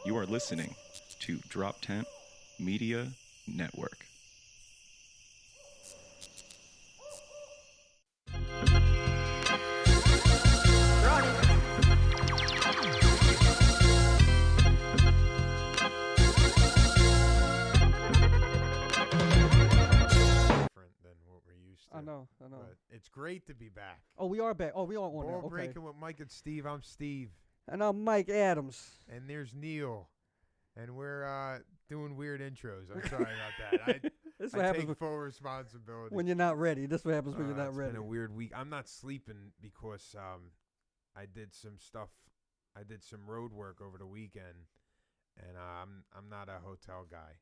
You are listening to Drop Tent Media Network. I know. But it's great to be back. Oh, we are back. Oh, we are on now. Ball Okay. breaking with Mike and Steve. I'm Steve. And I'm Mike Adams. And there's Neil. And we're doing weird intros. I'm sorry about that. This I what happens take full responsibility. when you're not ready. This what happens when you're not It's ready. been a weird week. I'm not sleeping because I did some stuff. I did some road work over the weekend, and I'm not a hotel guy.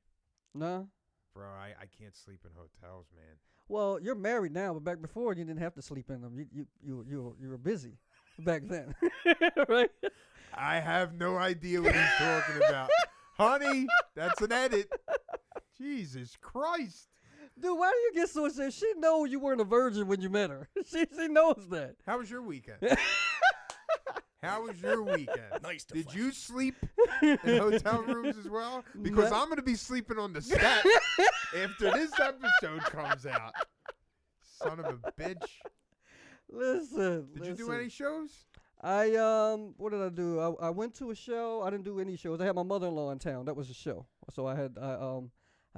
No? Bro, I can't sleep in hotels, man. Well, you're married now, but back before you didn't have to sleep in them. You were busy back then, right? I have no idea what he's talking about. Honey, that's an edit. Jesus Christ. Dude, why do you get so upset? She knows you weren't a virgin when you met her. She knows that. How was your weekend? How was your weekend? Nice. Did you sleep in hotel rooms as well? Because I'm going to be sleeping on the set after this episode comes out. Son of a bitch. Listen. Did you do any shows? What did I do? I went to a show. I didn't do any shows. I had my mother-in-law in town. That was a show. So I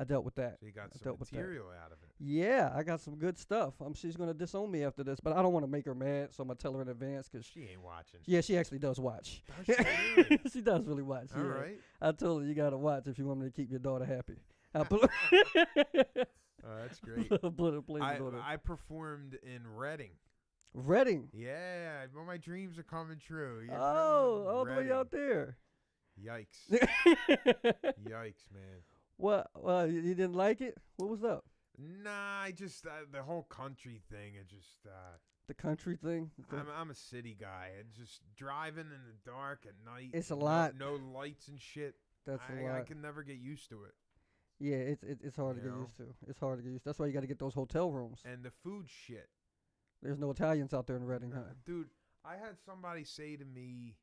dealt with that. So you got some material out of it. Yeah, I got some good stuff. She's gonna disown me after this, but I don't want to make her mad, so I'm gonna tell her in advance because She ain't watching. yeah, she actually does watch. Does she really? She does really watch. All yeah. right. I told her you gotta watch if you want me to keep your daughter happy. I put That's great. I performed in Reading. Reading. Yeah, well, my dreams are coming true. You know? All the way Reading. out there. Yikes. Yikes, man. What? You didn't like it? What was up? Nah, I just the whole country thing. It just The country thing. I'm a city guy. It's just driving in the dark at night. It's a lot. No lights and shit. That's a lot. I can never get used to it. Yeah, it's hard to get used to. It's hard to get used to. That's why you got to get those hotel rooms. And the food shit. There's no Italians out there in Reading, huh? Dude, I had somebody say to me,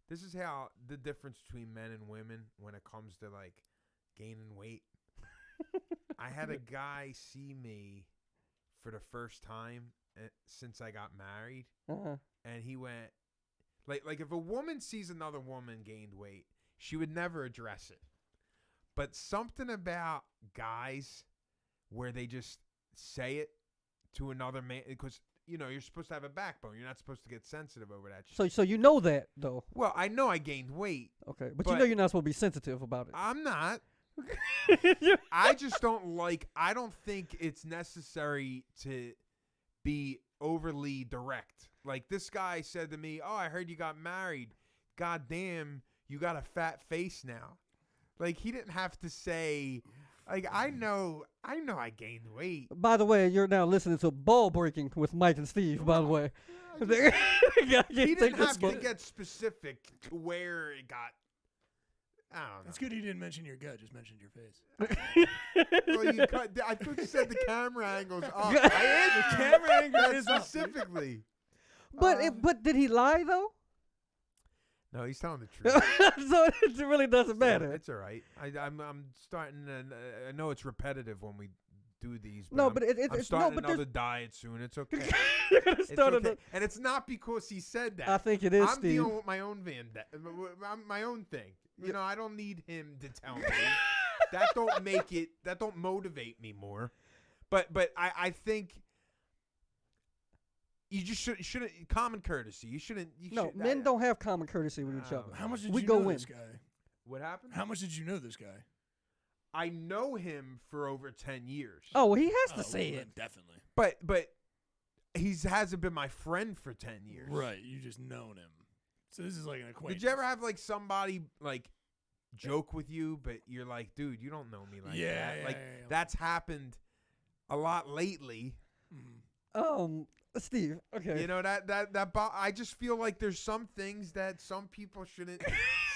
this is how the difference between men and women when it comes to like gaining weight. I had a guy see me for the first time since I got married, and he went, like if a woman sees another woman gained weight, she would never address it. But something about guys where they just say it to another man, because you're supposed to have a backbone. You're not supposed to get sensitive over that shit. So you know that though. Well, I know I gained weight. Okay, but you know you're not supposed to be sensitive about it. I'm not. I just I don't think it's necessary to be overly direct. Like this guy said to me, "Oh, I heard you got married. God damn, you got a fat face now." Like he didn't have to say, like I know I gained weight. By the way, you're now listening to Ball Breaking with Mike and Steve, by the way. He didn't have to get specific to where it got. I don't know. It's good he didn't mention your gut, just mentioned your face. Well, I thought you said the camera angle's up. I The camera angle is up. specifically. But did he lie though? No, he's telling the truth. So it really doesn't matter. It's all right. I'm starting. I know it's repetitive when we do these. But No, but it's I'm starting no, but another diet soon. It's okay. You're gonna It's start okay. And it's not because he said that. I think it is, I'm Steve. dealing with my own my own thing. I don't need him to tell me. That don't motivate me more. But I think you just shouldn't common courtesy. You shouldn't. Men don't have common courtesy with each other. How much did We you go know in. this guy? What happened? How much did you know this guy? I know him for over 10 years. Oh, well, he has to say well, it. Definitely. But he hasn't been my friend for 10 years. Right. You just known him. So this is like an acquaintance. Did you ever have like somebody like joke with you, but you're like, dude, you don't know me like that. Yeah, That's happened a lot lately. Steve, okay. You know I just feel like there's some things that some people shouldn't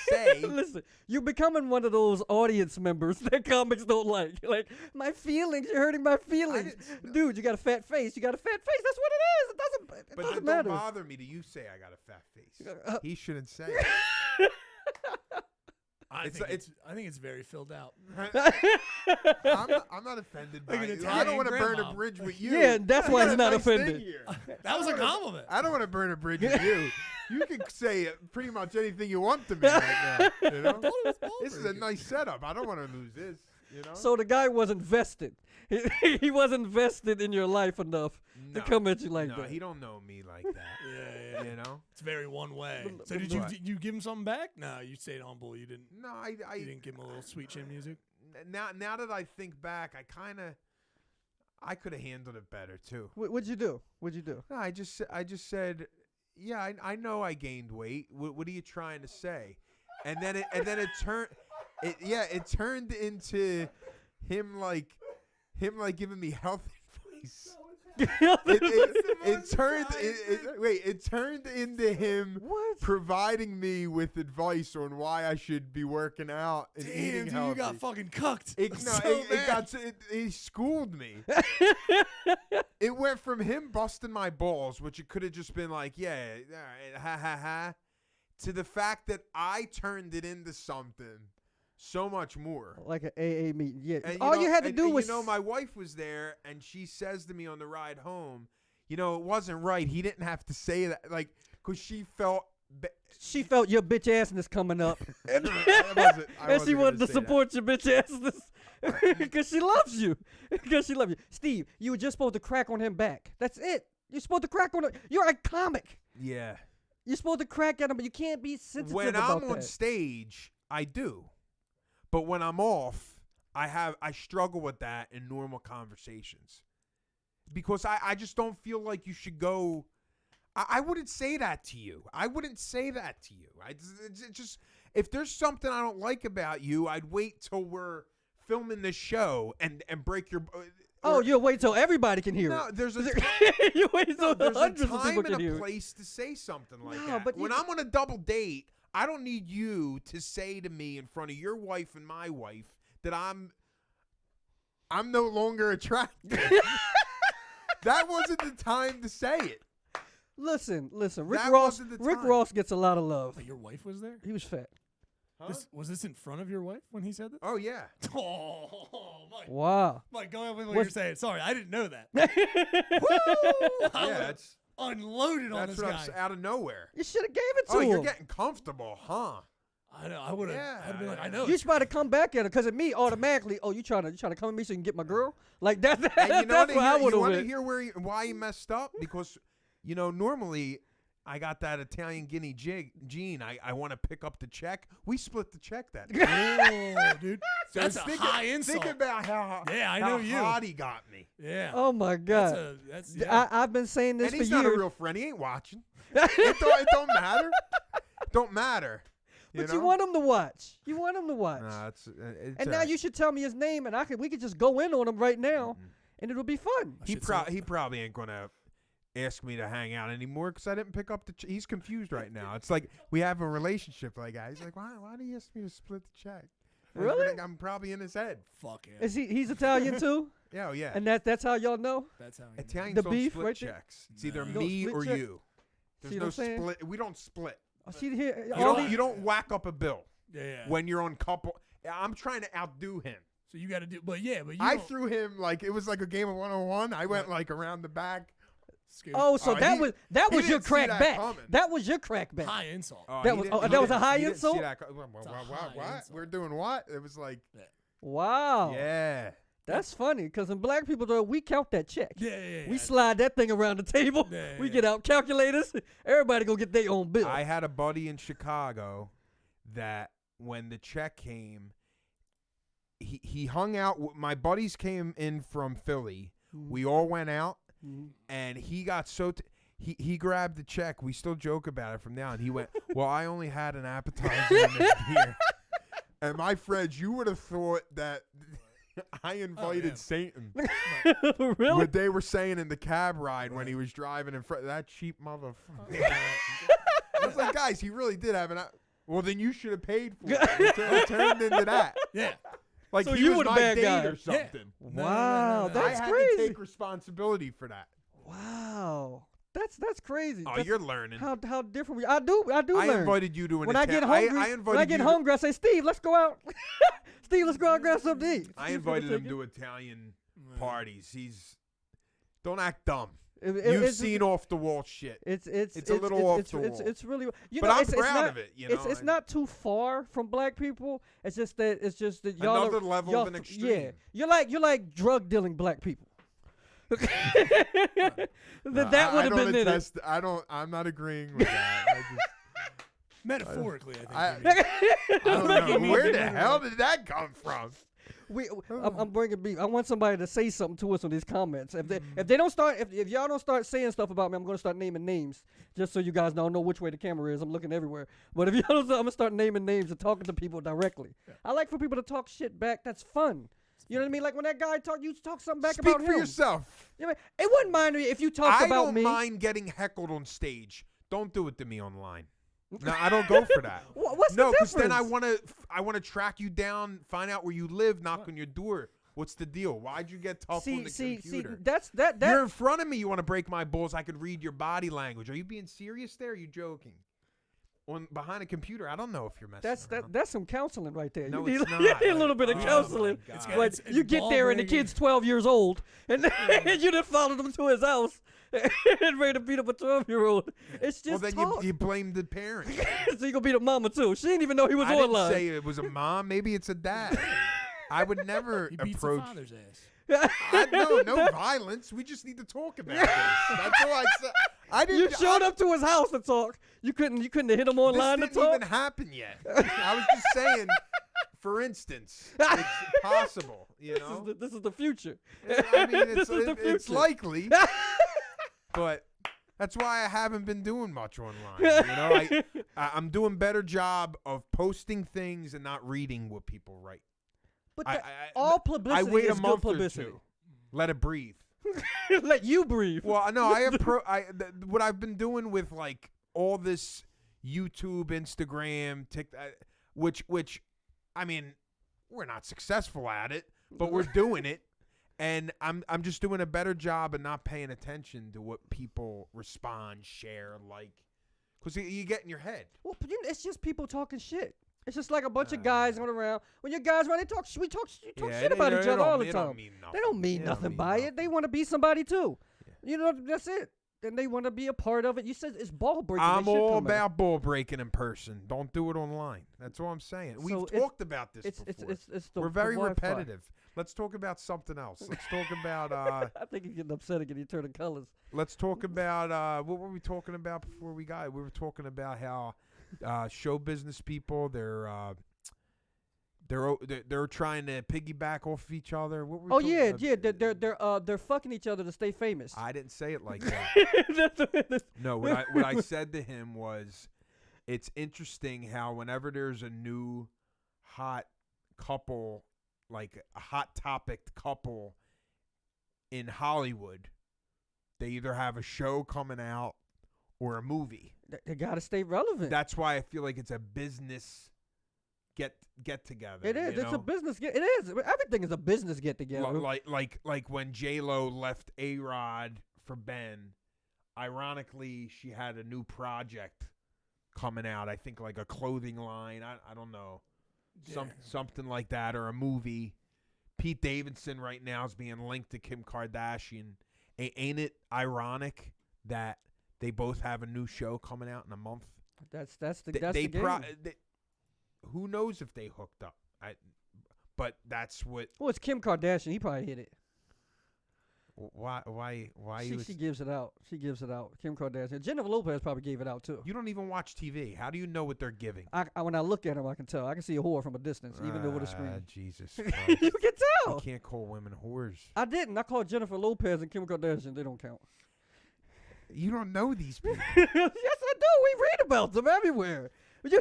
say. Listen, you're becoming one of those audience members that comics don't like. Like, my feelings, you're hurting my feelings. Dude, you got a fat face. You got a fat face. That's what it is. It doesn't matter. Don't bother me. Do you say I got a fat face? He shouldn't say it. I It's think it's very filled out. I'm not offended by Like an it. I don't Italian want to burn a grandma. bridge with you. Yeah, that's why You he's got a not nice thing offended. here. That was a compliment. I don't want to burn a bridge with you. You can say pretty much anything you want to me right now. You know? This is a nice setup. I don't want to lose this. You know? So the guy wasn't vested. He wasn't vested in your life enough to come at you like no, that. he don't know me like that. Yeah. You know? It's very one way. But- So but- did you give him something back? No, you stayed humble. You didn't. No, You didn't give him a little sweet chin music. now that I think back, I could have handled it better too. What'd you do? What'd you do? No, I just said, yeah, I know I gained weight. What are you trying to say? And then it turned into him like giving me health advice. It turned into him What? providing me with advice on why I should be working out and eating Damn, dude, healthy. you got fucking cucked. He schooled me. It went from him busting my balls, which it could have just been like, yeah, all right, ha ha ha, to the fact that I turned it into something so much more. Like an AA meeting. Yeah. And, All you had to do was. my wife was there, and she says to me on the ride home, it wasn't right. He didn't have to say that, like, because she felt. She felt your bitch assness coming up. And And she wanted to support your bitch assness. Because she loves you. Because she loves you. Steve, you were just supposed to crack on him back. That's it. You're supposed to crack on him. You're a comic. Yeah. You're supposed to crack at him, but you can't be sensitive When about I'm that. on stage, I do. But when I'm off, I struggle with that in normal conversations. Because I just don't feel like you should go. I wouldn't say that to you. I wouldn't say that to you. It's just, if there's something I don't like about you, I'd wait till we're filming the show and break your. You'll wait till everybody can hear No, it. there's a You wait till there's hundreds a of people time can and hear a it. place to say something like No, that. but When you- I'm on a double date, I don't need you to say to me in front of your wife and my wife that I'm no longer attractive. That wasn't the time to say it. Listen. That wasn't the Rick time. Ross gets a lot of love. Wait, your wife was there? He was fat. Was this in front of your wife when he said that? Oh yeah. Oh, Mike. Wow. Mike, go ahead with what What's- you're saying. Sorry, I didn't know that. I Yeah, would've unloaded on that's this what guy. out of nowhere. You should have gave it to Oh, him. you're getting comfortable, huh? I know. I would have. Yeah, I'd be like, yeah. I know. You should to come back at her, because of me, automatically, you trying to come at me so you can get my girl? Like, that, And you know that's where I would you have want to went. hear why he messed up? Because, normally I got that Italian guinea gene. I want to pick up the check. We split the check that day. Oh, dude. So That's a think, high insult. Think about how Yeah, I how know you. hot he got me. Yeah. Oh, my God. That's yeah. I've been saying this And for he's years. not a real friend. He ain't watching. It don't matter. Don't matter. But know? you want him to watch. You want him to watch. Nah, it's and now alright. you should tell me his name, and we could just go in on him right now, and it'll be fun. He probably ain't gonna ask me to hang out anymore because I didn't pick up the. He's confused right now. It's like we have a relationship like that. He's like, why do you ask me to split the check? Really? I'm probably in his head. Fuck yeah. Is he's Italian too? Yeah, oh, yeah. And that's how y'all know? That's how. Italians The don't beef split right there? checks. It's either No. me Don't or split check? you. There's See no what I'm saying? split. We don't split. See here. You don't whack up a bill Yeah. when you're on couple. I'm trying to outdo him. So you got to do. But you. I don't- threw him like it was like a game of 1-on-1. I went like around the back. Scoop. Oh, so Oh, that he- was he your didn't see crack that back. coming. That was your crack back. High insult. Oh, That he was- didn't- that he was a didn't- high he didn't see insult? that It's a high What? insult. We're doing what? It was like, Wow. yeah. That's funny, because in black people, though, we count that check. Yeah. We slide that thing around the table. Yeah, We yeah. get out calculators. Everybody go get their own bill. I had a buddy in Chicago that when the check came, he hung out. My buddies came in from Philly. We all went out, and he got so. He grabbed the check. We still joke about it from now. And he went, well, I only had an appetizer and a beer. And my friends, you would have thought that I invited yeah. Satan. Really? What they were saying in the cab ride when he was driving in front. That cheap motherfucker. I was like, guys, he really did have an. Well, then you should have paid for it. It turned into that. Yeah. Like So he you was were the my bad date guy. or something. Wow, no. that's I had crazy. to take responsibility for that. Wow. That's crazy. Oh, That's you're learning. how different we. I do learn. I invited you to an when I get hungry, when I get hungry, I say, Steve, let's go out. Steve, let's go out and grab something to eat. I Steve's invited gonna him take to Italian parties. Don't act dumb. it. You've seen off the wall shit. It's a little off the wall. It's really. But I'm proud of it. You know, it's not too far from black people. It's just that y'all another level of an extreme. Yeah, you're like drug dealing black people. that would have been it. I'm not agreing with that. Metaphorically, I I think. don't know. Where the hell did that come from? I'm bringing beef. I want somebody to say something to us on these comments. If they don't start, if y'all don't start saying stuff about me, I'm gonna start naming names just so you guys don't know which way the camera is. I'm looking everywhere. But if y'all don't, I'm gonna start naming names and talking to people directly. Yeah. I like for people to talk shit back. That's fun. You know what I mean? Like when that guy you talk something back about him. Speak for yourself. You know, it wouldn't mind me if you talked about me. I don't mind getting heckled on stage. Don't do it to me online. No, I don't go for that. What's the difference? No, because then I want to track you down, find out where you live, knock on your door. What's the deal? Why'd you get tough on the computer? That's that. You're in front of me. You want to break my balls? I could read your body language. Are you being serious there? Or are you joking? Behind a computer, I don't know if you're messing around. That's some counseling right there. No, you it's need, not. You need a little bit of counseling. But you get there and the kid's 12 years old, and you done followed him to his house and ready to beat up a 12-year-old. It's just then you blame the parent. So you gonna beat up mama too. She didn't even know he was online. I didn't say it was a mom. Maybe it's a dad. I would never he beats approach. The father's ass. No violence. We just need to talk about this. That's all I said. You showed up to his house to talk. You couldn't hit him online to talk. This didn't even happen yet. I was just saying, for instance, it's possible. You know, this is the future. I mean, it's likely, but that's why I haven't been doing much online. You know, I'm doing better job of posting things and not reading what people write. But all publicity is good publicity. Let it breathe. Let you breathe. Well, no, what I've been doing with like all this YouTube, Instagram, TikTok, which I mean, we're not successful at it, but we're doing it, and I'm just doing a better job of not paying attention to what people respond, share, like, because you get in your head. Well, it's just people talking shit. It's just like a bunch of guys going around. When your guys run, we talk shit about each other all the time. They don't mean nothing by it. They want to be somebody too. Yeah. You know, that's it. And they want to be a part of it. You said it's ball breaking. I'm all about ball breaking in person. Don't do it online. That's all I'm saying. We've talked about this before. We're very repetitive. Let's talk about something else. Let's talk about. I think he's getting upset again. He's turning colors. Let's talk about what were we talking about before we got? We were talking about how. Show business people, they're trying to piggyback off of each other. What were we they're fucking each other to stay famous. I didn't say it like that. No, what I said to him was, it's interesting how whenever there's a new hot couple, like a hot topic couple in Hollywood, they either have a show coming out or a movie. They gotta stay relevant. That's why I feel like it's a business get together. It is. It's a business get. It is. Everything is a business get together. Like when J-Lo left A-Rod for Ben, ironically, she had a new project coming out. I think like a clothing line. I don't know, something like that, or a movie. Pete Davidson right now is being linked to Kim Kardashian. Ain't it ironic that they both have a new show coming out in a month? That's the game. Who knows if they hooked up? But that's what. Well, it's Kim Kardashian. He probably hit it. Why? She gives it out. She gives it out. Kim Kardashian. Jennifer Lopez probably gave it out too. You don't even watch TV. How do you know what they're giving? When I look at them, I can tell. I can see a whore from a distance, even over the screen. Jesus Christ. You can tell. You can't call women whores. I didn't. I called Jennifer Lopez and Kim Kardashian. They don't count. You don't know these people. Yes, I do. We read about them everywhere.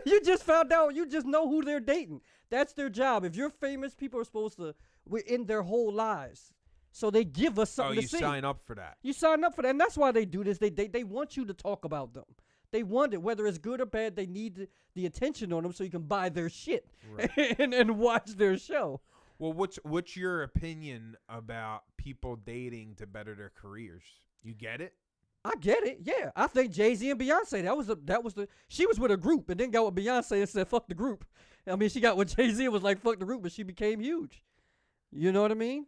You just found out. You just know who they're dating. That's their job. If you're famous, people are supposed to. We're in their whole lives. So they give us something to see. Oh, you sign up for that. You sign up for that. And that's why they do this. They want you to talk about them. They want it. Whether it's good or bad, they need the attention on them so you can buy their shit and watch their show. Well, what's your opinion about people dating to better their careers? You get it? I get it. Yeah, I think Jay-Z and Beyonce. She was with a group and then got with Beyonce and said fuck the group. I mean, she got with Jay-Z and was like fuck the group, but she became huge. You know what I mean?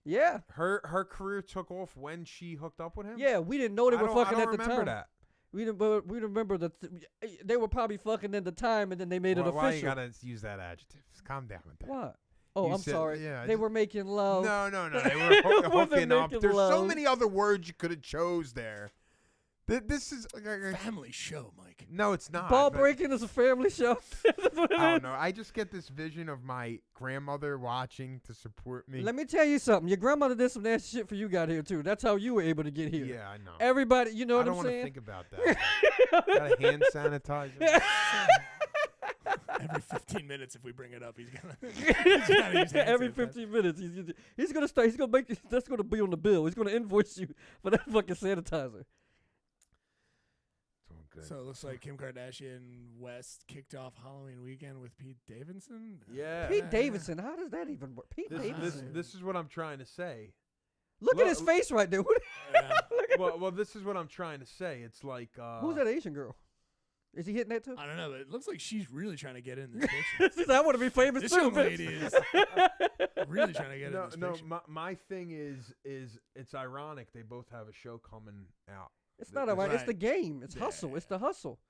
Yeah. Her career took off when she hooked up with him. Yeah, we didn't know they were fucking at the time. I don't remember that. We remember that they were probably fucking at the time, and then they made it official. Why you gotta use that adjective? Calm down with that. What? Oh, I'm sorry. Yeah, they were making love. No. They were hooking up. There's love. so many other words you could have chose there. This is like a family show, Mike. No, it's not. Ball breaking is a family show. I don't know. I just get this vision of my grandmother watching to support me. Let me tell you something. Your grandmother did some nasty shit for you got here too. That's how you were able to get here. Yeah, I know. Everybody, you know what I'm saying? I don't want to think about that. Got a hand sanitizer. Every 15 minutes, if we bring it up, he's gonna use every 15 minutes, he's gonna start. He's gonna make that's gonna be on the bill. He's gonna invoice you for that fucking sanitizer. Good. So it looks like Kim Kardashian West kicked off Halloween weekend with Pete Davidson. Yeah, Pete Davidson. How does that even work? Pete Davidson. This is what I'm trying to say. Look at his face right there. Well, this is what I'm trying to say. It's like who's that Asian girl? Is he hitting that too? I don't know, but it looks like she's really trying to get in this picture. I want to be famous this too. Young lady is really trying to get in this picture. No, my thing is it's ironic. They both have a show coming out. It's not ironic. It's the game. It's hustle. It's the hustle.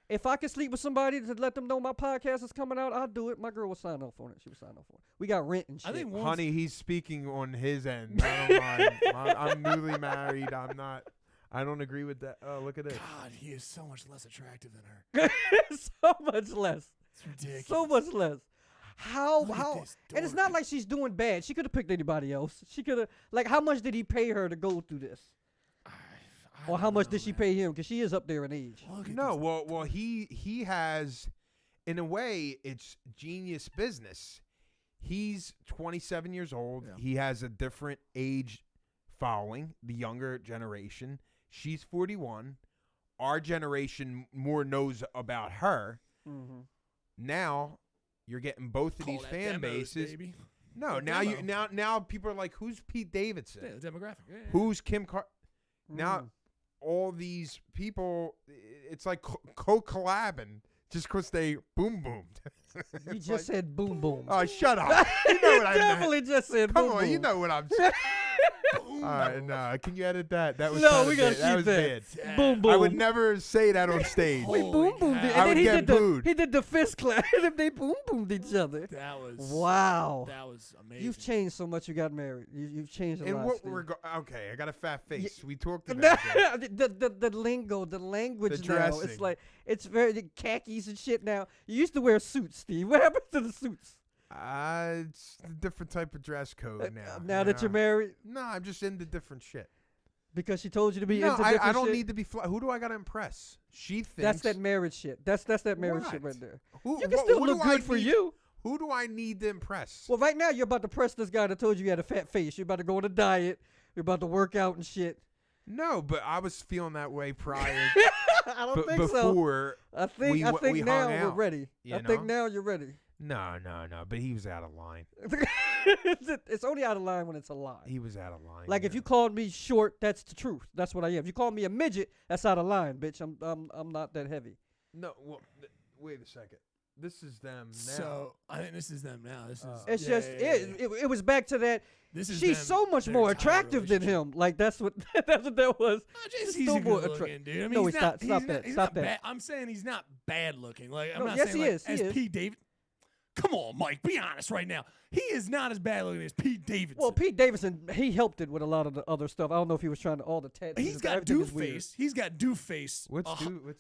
If I could sleep with somebody to let them know my podcast is coming out, I'll do it. My girl will sign off on it. She will sign off on it. We got rent and shit. I think honey, he's speaking on his end. I don't mind. I'm newly married. I don't agree with that. Oh, look at this. God, he is so much less attractive than her. So much less. It's ridiculous. So much less. How? And it's not like she's doing bad. She could have picked anybody else. She could have. Like, how much did he pay her to go through this? Or how much did she pay him? Because she is up there in age. No, well, he has, in a way, it's genius business. He's 27 years old. Yeah. He has a different age following, the younger generation. She's 41. Our generation more knows about her. Mm-hmm. Now you're getting both of these fan bases. Baby. No, now people are like, who's Pete Davidson? Yeah, the demographic. Yeah. Who's Kim Now all these people, it's like co-collabing just because they boom boomed. You just said boom boom. Oh, shut up. You know what I meant. Definitely just said boom boom. Come on, you know what I'm saying. All right, no, can you edit that? That was we gotta keep that. Bad. Boom boom. I would never say that on stage. We boom boomed. And I then would get booed. He did the fist clap, and they boom boomed each other. That was wow. That was amazing. You've changed so much. You got married. You've changed a lot. Okay, I got a fat face. We talked about that. the lingo, the language the now. It's like it's very khakis and shit now. You used to wear suits, Steve. What happened to the suits? It's a different type of dress code now. Now that you're married? No, I'm just into different shit. Because she told you to be into different shit? I don't need to be who do I got to impress? She thinks. That's that marriage shit. That's that marriage shit right there. You can who still look good for you. Who do I need to impress? Well, right now you're about to press this guy that told you had a fat face. You're about to go on a diet. You're about to work out and shit. No, but I was feeling that way prior. I don't think before so. I think we now hung we're out, ready. I think now you're ready. No. But he was out of line. It's only out of line when it's a lie. He was out of line. Like if you called me short, that's the truth. That's what I am. If you call me a midget, that's out of line, bitch. I'm not that heavy. No, well, wait a second. This is them now. So I think this is them now. This is. It's just it was back to that. This is she's so much more attractive than him. Like that's what that was. He's a good looking dude. I mean, no, stop that. Bad. I'm saying he's not bad looking. Like I'm not yes, saying he like, is. as Pete Davidson. Come on, Mike. Be honest right now. He is not as bad looking as Pete Davidson. Well, Pete Davidson, he helped it with a lot of the other stuff. I don't know if he was trying to all the tattoos. He's got doof face. He's got doof face. What's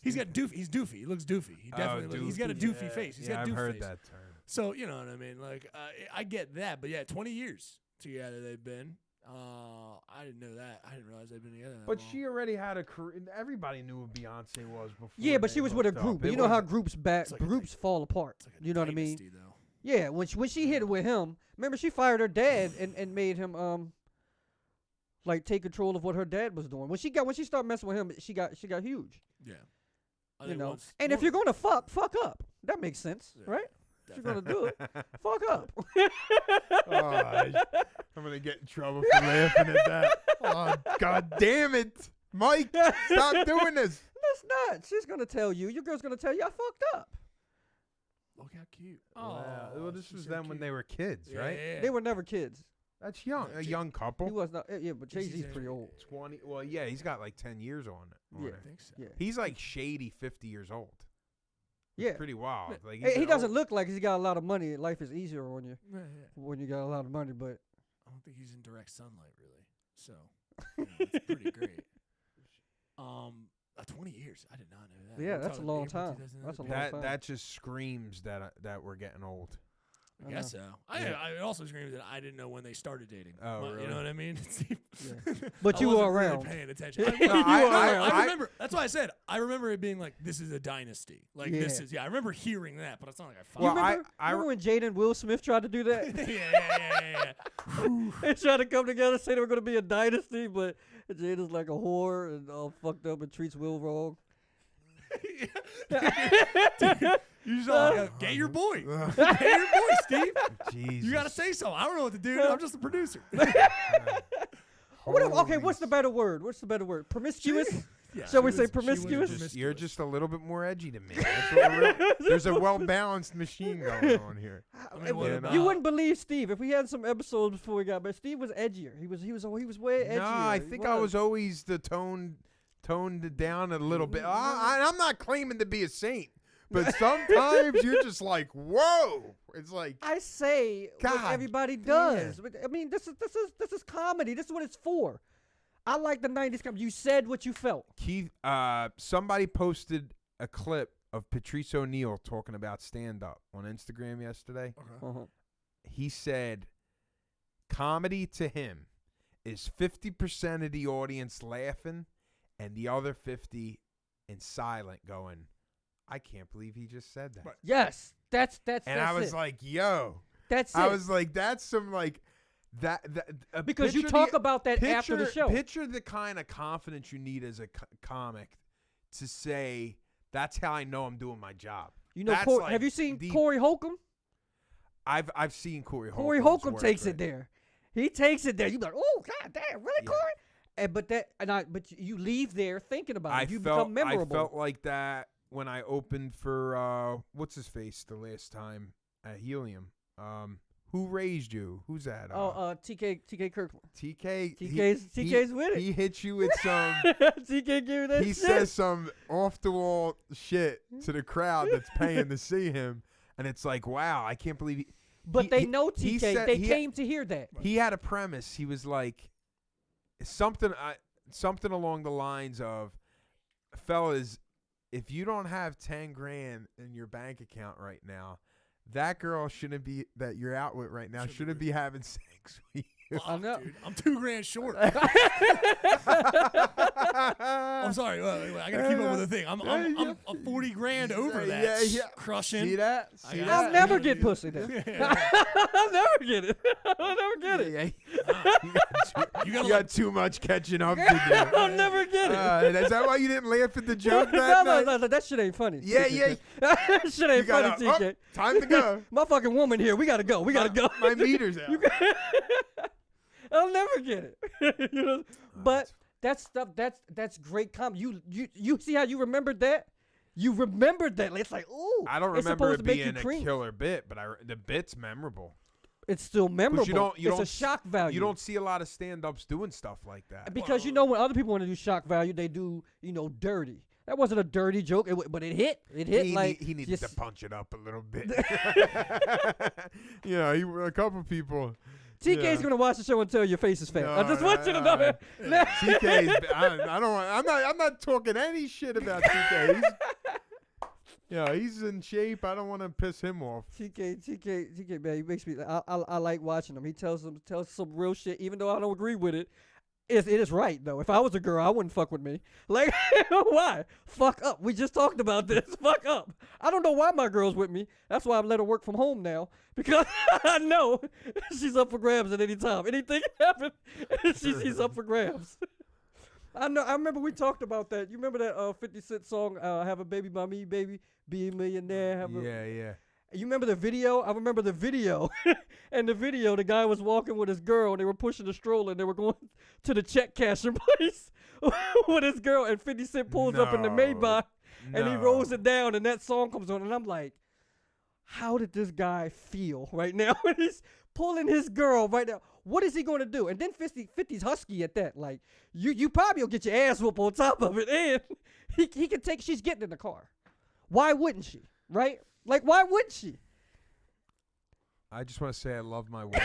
he's got doofy. He's doofy. He looks doofy. He definitely. He's got a doofy face. He's got doof I've heard face. that term. So you know what I mean. Like I get that, but yeah, 20 years together they've been. I didn't know that. I didn't realize they'd been together. But she already had a career. Everybody knew who Beyonce was before. Yeah, but she was with a group. But you know how groups fall apart. Like you know what I mean? Though. Yeah, when she hit it with him, remember she fired her dad and made him like take control of what her dad was doing. When she started messing with him, she got huge. Yeah, you know. And if you're gonna fuck up. That makes sense, right? If you're gonna do it, fuck up. I'm gonna get in trouble for laughing at that. Oh, God damn it! Mike, stop doing this. That's not. She's gonna tell you. Your girl's gonna tell you I fucked up. Look how cute. Wow. Well, this she's was so them when cute. they were kids, Yeah, right? yeah. They were never kids. That's young. Yeah, A Jay- young He couple. was not. Yeah, but Jay Z's He's pretty old. 20. Well, yeah, he's got like 10 years on it. Yeah. I think so. Yeah. He's like shady 50 years old. Yeah. Pretty wild. Like He an doesn't old- look like he's got a lot of money. Life is easier on you Yeah, yeah. when you got a lot of money, but I don't think he's in direct sunlight really. So it's pretty great. 20 years. I did not know that. Yeah, We that's a talked long April time. 2009. That's a long That time. that just screams that we're getting old. I guess so. I also screamed that I didn't know when they started dating. Oh, But really? You know what I mean? Yeah. But you I were wasn't really around. paying attention. You I, were I- around. I remember. That's why I said I remember it being like this is a dynasty. Like this Yeah. is. Yeah, I remember hearing that, but it's not like I You followed. Well, remember, I remember when Jade and Will Smith tried to do that? yeah. They tried to come together, say they were going to be a dynasty, but Jade is like a whore and all fucked up and treats Will wrong. You just all get your boy. Get your boy, Steve. Jesus. You gotta say something. I don't know what to do. I'm just a producer. Okay, what's the better word? What's the better word? Promiscuous? Yeah, Shall we she say was- she was promiscuous? You're just a little bit more edgy than me. That's what there's a well-balanced machine going on here. I mean, what Yeah, about- You wouldn't believe Steve if we had some episodes before we got back. Steve was edgier. He was way edgier. No, I He think I was always the toned down a little bit. I'm not claiming to be a saint, but sometimes you're just like, whoa. It's like, I say what God everybody damn. does. But, I mean, this is comedy. This is what it's for. I like the 90s comedy. You said what you felt. Keith, somebody posted a clip of Patrice O'Neal talking about stand-up on Instagram yesterday. Uh-huh. He said comedy to him is 50% of the audience laughing and the other 50 in silent going, I can't believe he just said that. Right. Yes, that's And I was it. like, yo. That's I it. was like, that's some like that Because you picture talk the- about that after the show. Picture the kind of confidence you need as a comic to say, that's how I know I'm doing my job. You know, That's like have you seen deep. Corey Holcomb? I've seen Corey Holcomb. Corey Holcomb takes it there. He takes it there. You be like, oh god damn, really, Yeah. Corey? But you leave there thinking about it. You become I memorable. felt like that when I opened for what's his face the last time at Helium. Who raised you? Who's that? TK Kirkland. TK. TK's with it. He hits you with some. TK gave you that He shit. says some off the wall shit to the crowd that's paying to see him, and it's like, wow, I can't believe he. But they know he TK. said- They he- came to hear that. He had a premise. He was like, something along the lines of, fellas, if you don't have 10 grand in your bank account right now, that girl shouldn't be that you're out with right now shouldn't be having sex with you. Fuck, know. dude. I'm $2,000 short. I'm sorry. Wait, I gotta keep up with the thing. I'm $40,000 over that. Yeah. Crushing. See that? I See got that? I'll never get pussy then. Yeah. I'll never get it. I'll never get it. Yeah. You You gotta got too much catching up to do. I'll never get it. Is that why you didn't laugh at the joke that night? No, that shit ain't funny. Yeah, yeah. That shit You ain't funny, gotta- TK. Time to go. My fucking woman here. We gotta go. We gotta go. My meter's out. I'll never get it. You know? But that stuff. That's great comedy. You see how you remembered that? You remembered that. It's like, ooh. I don't it's remember supposed it to make you being a cringe. killer bit, but the bit's memorable. It's still memorable. You it's don't a shock value. You don't see a lot of stand-ups doing stuff like that. Because you know when other people want to do shock value, they do dirty. That wasn't a dirty joke, but it hit. It hit He needed just- to punch it up a little bit. A couple people. TK's gonna watch the show and tell your face is fat. I just want you to know that. TK's. I don't. I'm not talking any shit about TK. He's in shape. I don't want to piss him off. TK, man, he makes me. I like watching him. He tells some real shit, even though I don't agree with it. It is right though. If I was a girl, I wouldn't fuck with me. Like, why? Fuck up. We just talked about this. Fuck up. I don't know why my girl's with me. That's why I let her work from home now, because I know she's up for grabs at any time. Anything can happen, she's up for grabs. I know. I remember we talked about that. You remember that 50 Cent song, "Have a Baby by Me, Baby, Be a Millionaire"? Yeah. You remember the video? I remember the video. And the video, the guy was walking with his girl, and they were pushing the stroller, and they were going to the check cashing place. with his girl, and 50 Cent pulls up in the Maybach, and he rolls it down, and that song comes on, and I'm like, how did this guy feel right now when he's pulling his girl right now? What is he going to do? And then 50's husky at that. Like, you probably will get your ass whooped on top of it, and he can take, she's getting in the car. Why wouldn't she? Right? Like, why wouldn't she? I just want to say I love my wife.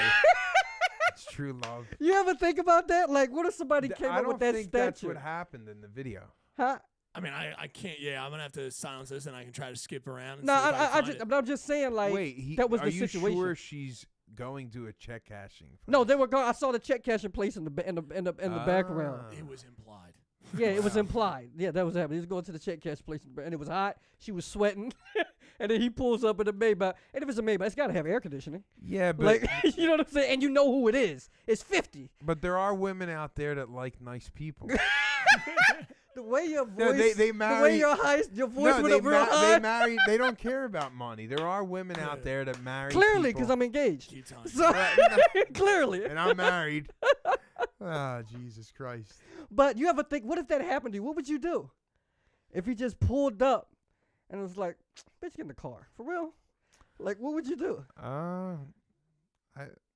It's true love. You ever think about that? Like, what if somebody came up with that I don't think that's statue? what happened in the video. Huh? I mean, I can't. Yeah, I'm gonna have to silence this, and I can try to skip around. And No, see if I can find it. I'm just saying, like, Wait, that was are the you situation. sure she's going to a check cashing? No, they were going. I saw the check cashing place in the background. It was implied. Yeah, it was implied. Yeah, that was happening. He was going to the check cash place, and it was hot. She was sweating, and then he pulls up in the Maybach. And if it's a Maybach, it's got to have air conditioning. Yeah, but Like, you know what I'm saying? And you know who it is. It's 50. but there are women out there that like nice people. The way your No, voice, they the marry. way your voice No, went up real high. they marry. They don't care about money. There are women out there that marry. Clearly, people. because I'm engaged. Keep telling So Right. clearly. And I'm married. Ah, Jesus Christ. But you ever think, what if that happened to you? What would you do? If he just pulled up and it was like, bitch, get in the car. For real? Like, what would you do?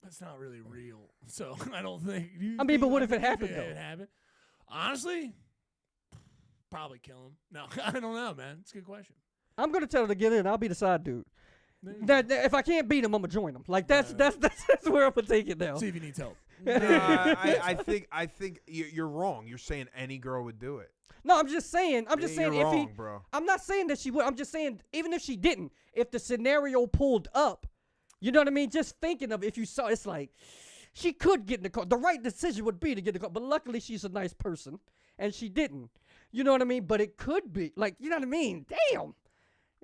That's not really real. So I don't think. I mean, but what if it happened, though? It happened. Honestly, probably kill him. No, I don't know, man. It's a good question. I'm going to tell her to get in. I'll be the side dude. There you That, if I can't beat him, I'm going to join him. Like, that's where I'm going to take it now. go. See if he needs help. No, I think you're wrong. You're saying any girl would do it. No, I'm just saying. I'm just saying you're if wrong, he. bro. I'm not saying that she would. I'm just saying even if she didn't, if the scenario pulled up, you know what I mean? Just thinking of if you saw, it's like she could get in the car. The right decision would be to get in the car, but luckily she's a nice person and she didn't. You know what I mean? But it could be like, you know what I mean? Damn.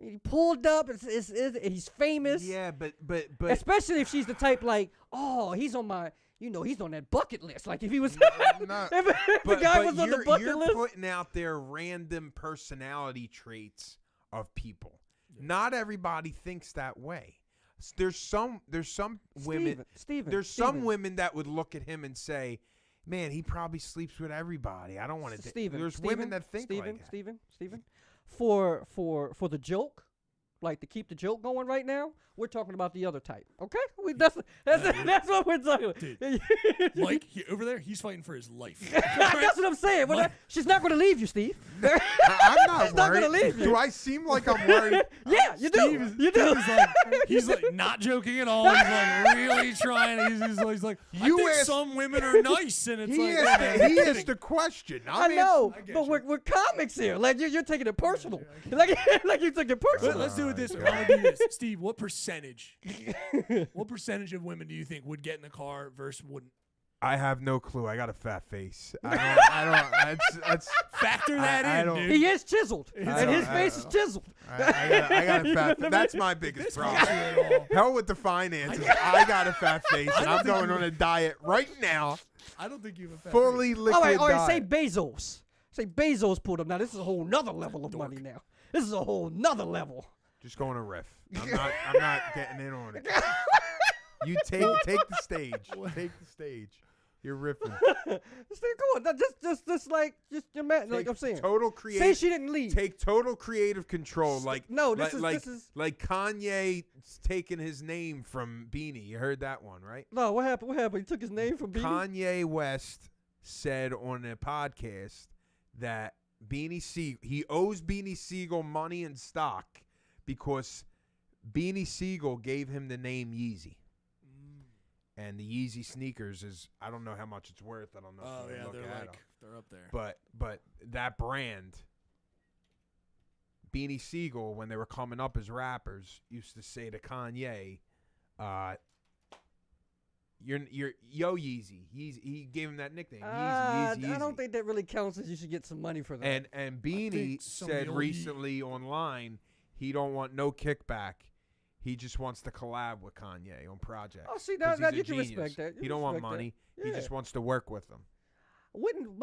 He pulled up. He's famous. Yeah, but Especially if she's the type like, oh, he's on my. You know, he's on that bucket list. Like, if he was, no, if the guy was on the bucket you're list. putting out there random personality traits of people. Not everybody thinks that way. There's some women. There's some women that would look at him and say, "Man, he probably sleeps with everybody. I don't want to." There's women that think like that. Steven, for the joke, like to keep the joke going right now, we're talking about the other type. Okay, that's what we're talking about. Dude. Mike, over there, he's fighting for his life. That's what I'm saying. She's not going to leave you, Steve. I'm not She's not worried. gonna leave you. Do I seem like I'm worried? Yeah, you do. You do. He's like not joking at all. He's like really trying. He's like, I think some women are nice, and it's He like asked the question. I know, I get but you. we're comics here. Like you're taking it personal. Like you took it personal. Let's do it this way. I'm gonna do this. Steve, what percentage of women do you think would get in the car versus wouldn't? I have no clue. I got a fat face. I don't. That's Factor that I in, don't- dude. He is chiseled, and his face is chiseled. I got a fat face. That's my biggest problem. Hell with the finances. I got a fat face, and I'm going on a diet right now. I don't think you have a fat Fully liquid All right. Say diet. Bezos. Say Bezos pulled him. Now this is a whole nother level of money. Now this is a whole nother level. Just going to riff. I'm not getting in on it. You take the stage. Take the stage. You're riffing. Stay cool. Just imagine. Like I'm saying. Total creative. Say she didn't leave. Take total creative control. Like No, this this is like Kanye taking his name from Beanie. You heard that one, right? No, what happened? What happened? He took his name from Beanie. Kanye West said on a podcast that he owes Beanie Siegel money in stock because Beanie Siegel gave him the name Yeezy. And the Yeezy sneakers is, I don't know how much it's worth. I don't know. Oh if you yeah, look at 'em. they're up there. But that brand, Beanie Siegel, when they were coming up as rappers, used to say to Kanye, "You're Yo Yeezy." He gave him that nickname. Yeezy. I don't think that really counts as you should get some money for that. And Beanie said recently online he don't want no kickback. He just wants to collab with Kanye on projects. Oh, see, 'Cause now he's a you can genius. respect that. He don't want money. Yeah. He just wants to work with them. Wouldn't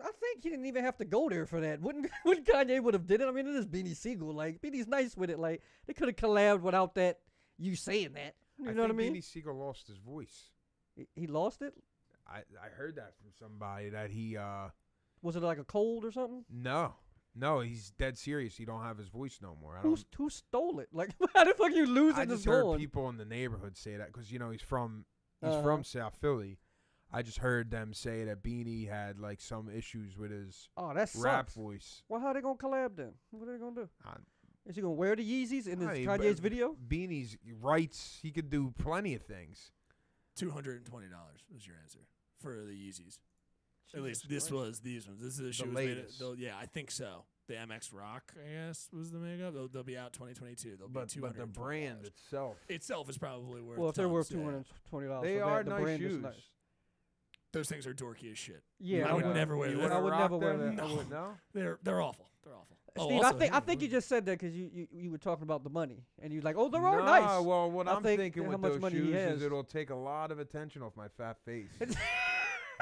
I think he didn't even have to go there for that. Wouldn't Kanye would have did it? I mean, it is Beanie Siegel. Like Beanie's nice with it. Like they could have collabed without that. You saying that? You know what I mean? Beanie Siegel lost his voice. He lost it. I heard that from somebody that he Was it like a cold or something? No, he's dead serious. He don't have his voice no more. Who stole it? Like, how the fuck you lose it? I just heard people in the neighborhood say that because he's from South Philly. I just heard them say that Beanie had like some issues with his rap voice. Well, how they gonna collab then? What are they gonna do? Is he gonna wear the Yeezys in his Kanye's video? Beanie's writes. He could do plenty of things. $220 was your answer for the Yeezys. At least these ones. This is the shoe. Yeah, I think so. The MX Rock, I guess, was the makeup. They'll be out 2022. But the brand itself is probably worth. Well, if they're worth $220, they are the nice brand shoes. Is nice. Those things are dorky as shit. Yeah, I would never wear them. I would never wear them. No, they're awful. They're awful. Steve, I think you just said that because you were talking about the money and you're like, oh, they're all nice. Well, what I'm thinking with those shoes is it'll take a lot of attention off my fat face.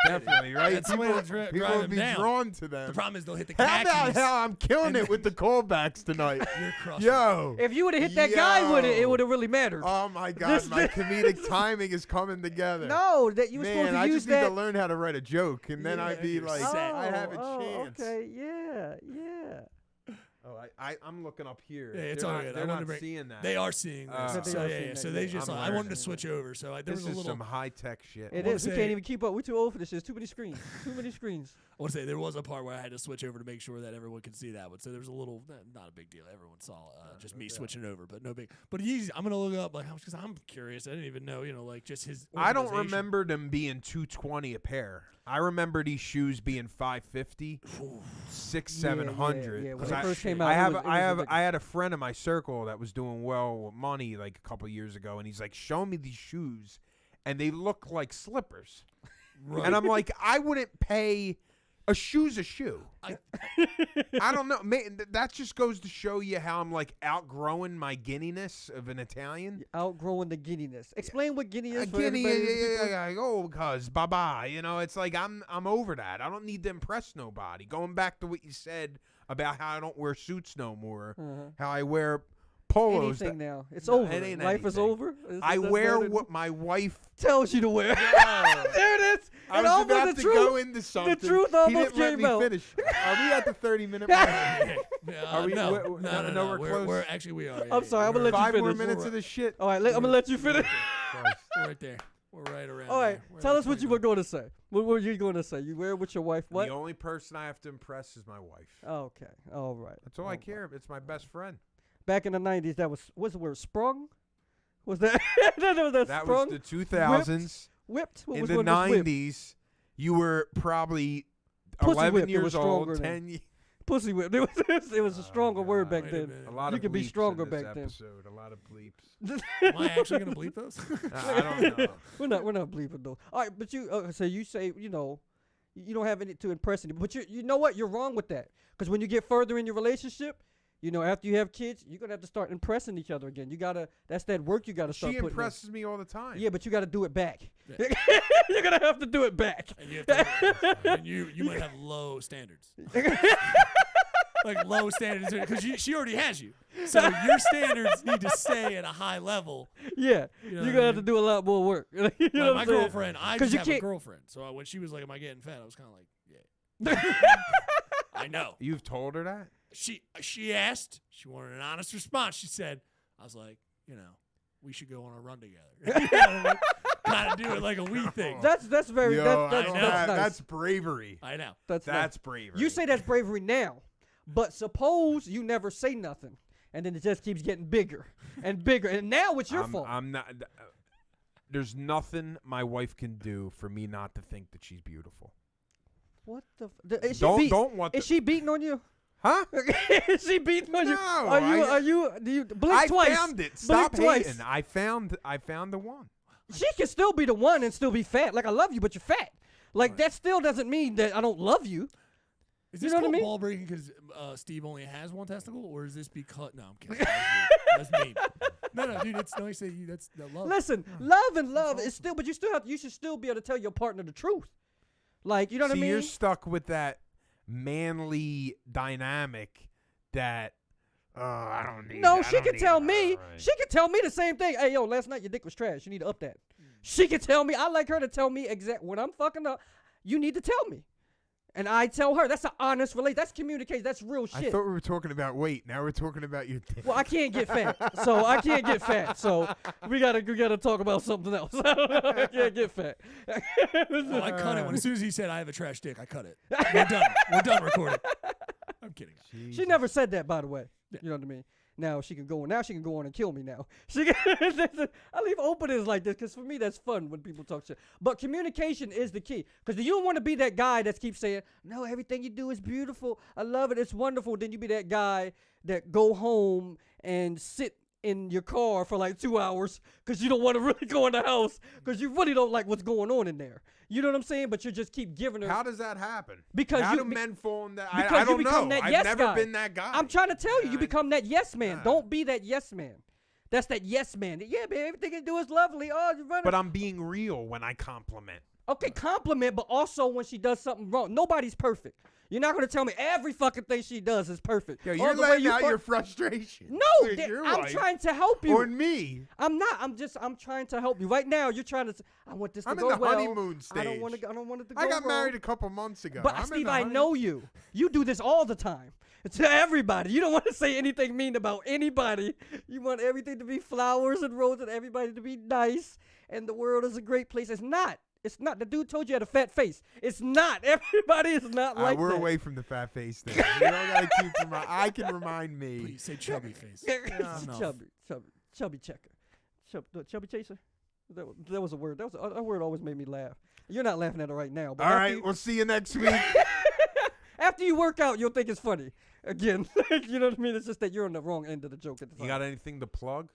Definitely, right? That's people would be drawn to them. The problem is they'll hit the How khakis. about how I'm killing it with the callbacks tonight? You're crushing. Yo. If you would have hit that guy with it would have really mattered. Oh, my God. My comedic timing is coming together. No, that you were supposed to use that. I just need to learn how to write a joke, and then I'd be like, I have a chance. Okay, yeah. Oh, I'm looking up here. Yeah, it's all good. They're not seeing that. They are seeing this. So they just. I wanted to switch over. So there was a little. This is some high tech shit. It is. We can't even keep up. We're too old for this. There's too many screens. I want to say there was a part where I had to switch over to make sure that everyone could see that one. So there was a little, not a big deal. Everyone saw just me switching over, but no big. But Yeezy, I'm gonna look up like because I'm curious. I didn't even know, like just his. I don't remember them being $220 a pair. I remember these shoes being $550, $600-$700. Yeah, when they first came out, I had a friend in my circle that was doing well with money like a couple years ago, and he's like, "Show me these shoes," and they look like slippers. Right. And I'm like, I wouldn't pay. A shoe's a shoe. I don't know. Man, that just goes to show you how I'm like outgrowing my guineyness of an Italian. Outgrowing the guineyness. Explain what guinea is. Cuz bye-bye. It's like I'm over that. I don't need to impress nobody. Going back to what you said about how I don't wear suits no more. How I wear polos. Anything now. It's over. Life is over. I wear what my wife tells you to wear. There it is. I was about to go into something. The truth almost came out. Finish. Are we at the 30-minute mark? Are we? No, we're close. We are. I'm sorry. I'm gonna let you finish. 5 more minutes of this shit. All right, I'm gonna let you finish. We're right there. We're right around. All right, tell us what you were going to say. What were you going to say? You wear with your wife? What? The only person I have to impress is my wife. Okay. All right. That's all I care about. It's my best friend. Back in the 90s, what's the word? Sprung? Was that? that sprung? Was the 2000s. Whipped? In the 90s, you were probably 11 years old, 10 years. Pussy whipped. It was a stronger word back then. A lot you could be stronger back episode. Then. A lot of bleeps. Am I actually going to bleep those? I don't know. We're not bleeping those. All right, but so you say, you don't have any to impress anybody. But you know what? You're wrong with that. Because when you get further in your relationship, after you have kids, you're going to have to start impressing each other again. That's that work you got to start putting in. She impresses me all the time. Yeah, but you got to do it back. Yeah. You're going to have to do it back. And you might have low standards. Like low standards, because she already has you. So your standards need to stay at a high level. Yeah. You're going to have to do a lot more work. My girlfriend, I just have a girlfriend. So when she was like, am I getting fat? I was kind of like, yeah. I know. You've told her that? She asked. She wanted an honest response. She said, I was like, we should go on a run together. Gotta do it like a we thing. That's very that's nice. That's bravery. I know. That's bravery. You say that's bravery now, but suppose you never say nothing, and then it just keeps getting bigger and bigger, and now it's your fault. I'm not. There's nothing my wife can do for me not to think that she's beautiful. What the? Is she beating on you? Huh? Is she beating on you? No. Do you blink twice? I found it. Stop blink hating. I found the one. She can still be the one and still be fat. Like, I love you, but you're fat. Like, that still doesn't mean that I don't love you. Is this called ball breaking because Steve only has one testicle, or is this because? No, I'm kidding. That's mean. No, dude. It's no. I say that's love. Listen, love is still, but you should still be able to tell your partner the truth. Like, you know what I mean? You're stuck with that manly dynamic that I don't need. No, she can tell me. Right. She can tell me the same thing. Hey, yo, last night your dick was trash. You need to up that. She can tell me. I like her to tell me when I'm fucking up. You need to tell me. And I tell her. That's an honest relation. That's communication. That's real I shit. thought we were talking about weight. Now we're talking about your dick. Well, I can't get fat, so I can't get fat. So we gotta talk about something else. I can't get fat. Oh, I cut it. As soon as he said I have a trash dick, I cut it. We're done. We're done recording. I'm kidding. She never said that, by the way. Yeah. You know what I mean? Now she can go on. Now she can go on and kill me. Now she can. I leave openings like this because for me that's fun when people talk shit. But communication is the key because you don't want to be that guy that keeps saying, "No, everything you do is beautiful. I love it. It's wonderful." Then you be that guy that go home and sit in your car for like 2 hours because you don't want to really go in the house because you really don't like what's going on in there. You know what I'm saying? But you just keep giving her. How does that happen? Because how do men fall in that? I don't know. I've never been that guy. I'm trying to tell you, you become that yes man. Don't be that yes man. That's that yes man. Yeah, man, everything you do is lovely. Oh, you're running. But I'm being real when I compliment. Okay, compliment, but also when she does something wrong. Nobody's perfect. You're not going to tell me every fucking thing she does is perfect. Yo, you're letting out your frustration. No, I'm trying to help you. On me. I'm not. I'm trying to help you. Right now, you're trying to say, I want this to go well. I'm in the honeymoon stage. I don't want it to go I got wrong. married a couple months ago. But Steve, I know you. You do this all the time. To everybody. You don't want to say anything mean about anybody. You want everything to be flowers and roses and everybody to be nice. And the world is a great place. It's not. It's not. The dude told you had a fat face. It's not. Everybody is not like we're that. away from the fat face thing. You don't gotta keep I can remind me. Please say chubby face. Chubby checker. Chubby chaser. That was a word. That word always made me laugh. You're not laughing at it right now. But all right, we'll see you next week. After you work out, you'll think it's funny. Again, you know what I mean? It's just that you're on the wrong end of the joke at the time. You got anything to plug?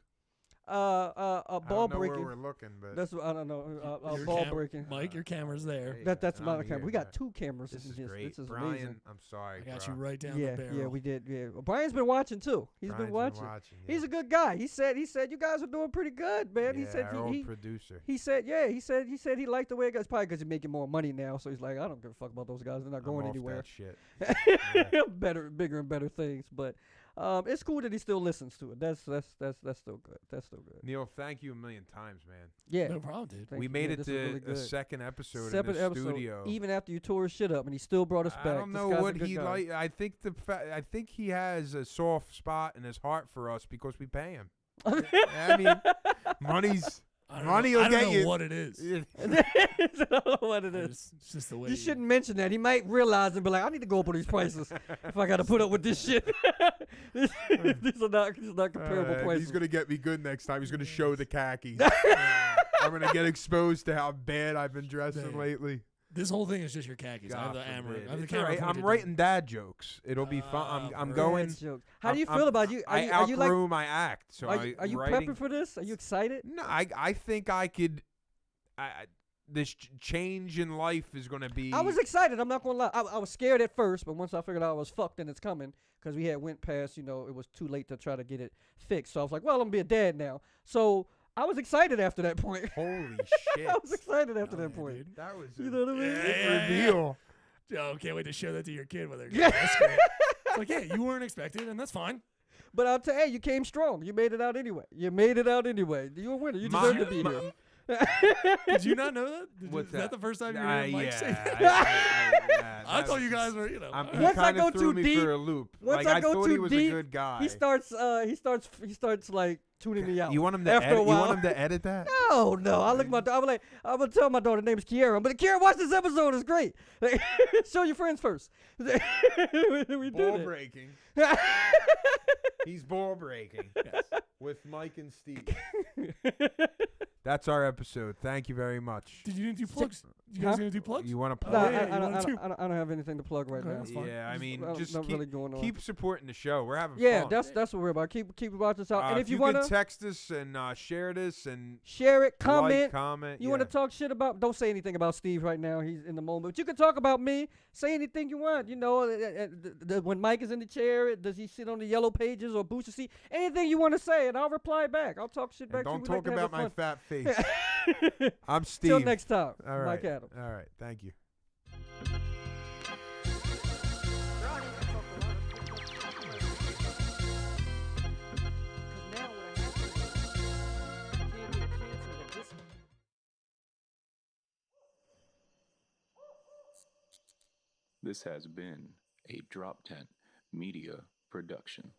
Ball breaking. Where we're looking, but that's what I don't know. Ball breaking. Mike, your camera's there. That's my camera. We got 2 cameras. This is in great. This is Brian, amazing. I'm sorry. I got you right down the barrel. Yeah, we did. Yeah, Brian's been watching too. He's been watching. Yeah. He's a good guy. He said you guys are doing pretty good, man. Yeah, he said our old producer. He said he liked the way it goes. Probably because he's making more money now. So he's like, I don't give a fuck about those guys. They're not going anywhere. That shit. Yeah. Better, bigger and better things, but. It's cool that he still listens to it. That's still good. That's still good. Neil, thank you a million times, man. Yeah, no problem, dude. We made it to a second episode in the studio, even after you tore his shit up, and he still brought us back. I don't know what he like. I think he has a soft spot in his heart for us because we pay him. I mean, money will get you. I don't know what it is. I don't know what it is. It's just the way you shouldn't mention that. He might realize and be like, I need to go up on these prices if I got to put up with this shit. These are not comparable prices. He's going to get me good next time. He's going to show the khakis. I'm going to get exposed to how bad I've been dressing lately. This whole thing is just your khakis. I have the camera. I'm writing dad jokes. It'll be fun. I'm going. How do you feel about you? I outgrew my act. So are you prepping for this? Are you excited? No, I think I could. This change in life is going to be. I was excited. I'm not going to lie. I was scared at first, but once I figured out I was fucked and it's coming because we had went past, it was too late to try to get it fixed. So I was like, well, I'm going to be a dad now. So I was excited after that point. Holy shit. I was excited after that point. Dude. That was you know what I mean? Reveal. Oh, can't wait to show that to your kid when they're that's great. It's like, yeah, you weren't expected, and that's fine. But I'll tell you, you came strong. You made it out anyway. You were a winner. You deserve to be here. Did you not know that? Is that the first time you heard Mike say that? I thought you guys were, Once I go too deep, for a loop. Once I go too deep, a good guy. He starts like tuning me out. You want him to after edit? a while. You want him to edit that? No. I look at I'm gonna tell my daughter name is Kiara, but Kiara, watch this episode. It's great. Show your friends first. We ball breaking. He's ball breaking. Yes. With Mike and Steve. That's our episode. Thank you very much. Did you do plugs? You guys gonna do plugs? You want to No, plug? I don't have anything to plug right now. Yeah, I mean, just keep supporting the show. We're having fun. fun. Yeah, that's what we're about. Keep watching us out. And if you want to text us and share this and share it, comment. Comment. You want to talk shit about? Don't say anything about Steve right now. He's in the moment. But you can talk about me. Say anything you want. When Mike is in the chair, does he sit on the yellow pages or booster seat? Anything you want to say, and I'll reply back. I'll talk shit back. Don't talk about my fat face. I'm Steve. Till next time. All right. Mike Adams. All right. Thank you. This has been a Drop Tent Media production.